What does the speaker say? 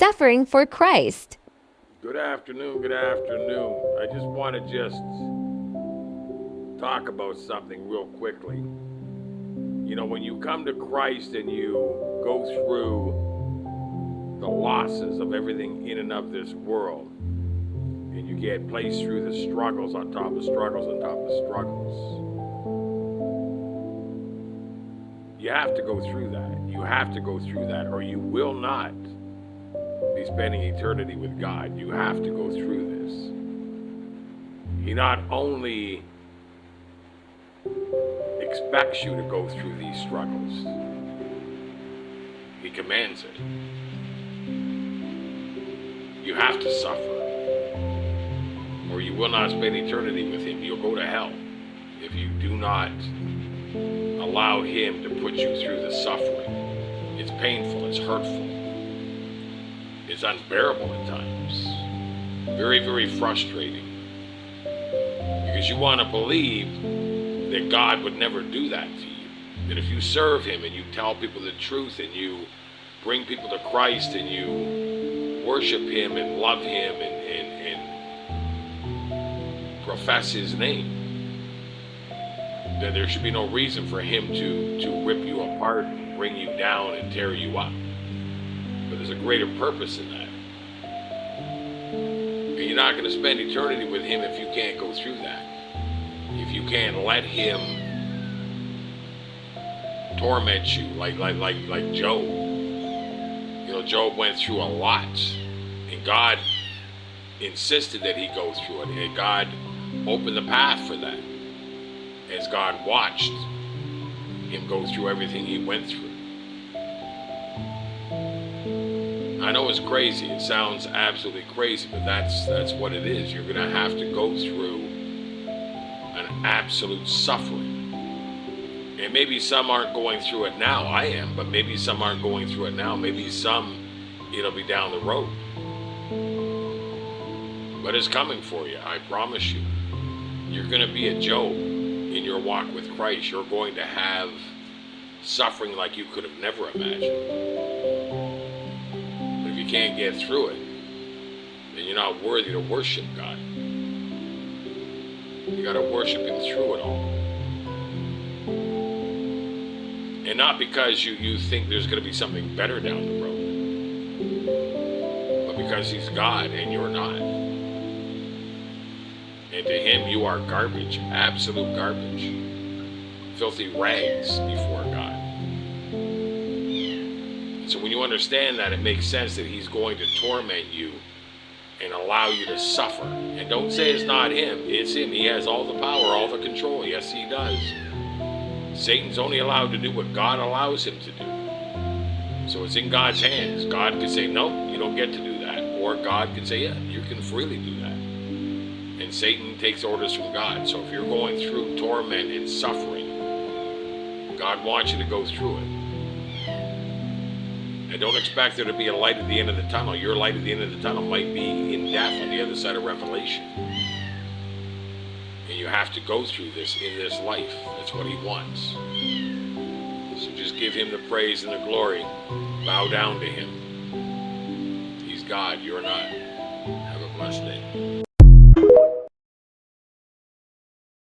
suffering for Christ. Good afternoon, good afternoon. I just want to talk about something real quickly. You know, when you come to Christ and you go through the losses of everything in and of this world, and you get placed through the struggles on top of struggles on top of struggles, you have to go through that. You have to go through that, or you will not be spending eternity with God. You have to go through this. He not only expects you to go through these struggles, he commands it. You have to suffer, or you will not spend eternity with him. You'll go to hell if you do not allow him to put you through the suffering. It's painful, it's hurtful, it's unbearable at times. Very, very frustrating. Because you want to believe that God would never do that to you. That if you serve him and you tell people the truth and you bring people to Christ and you worship him and love him and profess his name, that there should be no reason for him to rip you apart and bring you down and tear you up. But there's a greater purpose in that. And you're not going to spend eternity with him if you can't go through that. If you can't let him torment you like Job. You know, Job went through a lot. And God insisted that he go through it. And God opened the path for that, as God watched him go through everything he went through. I know it's crazy. It sounds absolutely crazy, but that's what it is. You're going to have to go through an absolute suffering. And maybe some aren't going through it now. I am, but maybe some aren't going through it now. Maybe some, it'll be down the road. But it's coming for you, I promise you. You're going to be a Job in your walk with Christ. You're going to have suffering like you could have never imagined. But if you can't get through it, then you're not worthy to worship God. You got to worship him through it all. And not because you think there's going to be something better down the road, but because he's God and you're not. And to him, you are garbage, absolute garbage, filthy rags before God. And so when you understand that, it makes sense that he's going to torment you and allow you to suffer. And don't say it's not him, it's him. He has all the power, all the control. Yes, he does. Satan's only allowed to do what God allows him to do. So it's in God's hands. God could say, no, you don't get to do that. Or God could say, yeah, you can freely do that. And Satan takes orders from God. So if you're going through torment and suffering, God wants you to go through it. And don't expect there to be a light at the end of the tunnel. Your light at the end of the tunnel might be in death on the other side of Revelation. And you have to go through this in this life. That's what he wants. So just give him the praise and the glory. Bow down to him. He's God, you're not. Have a blessed day.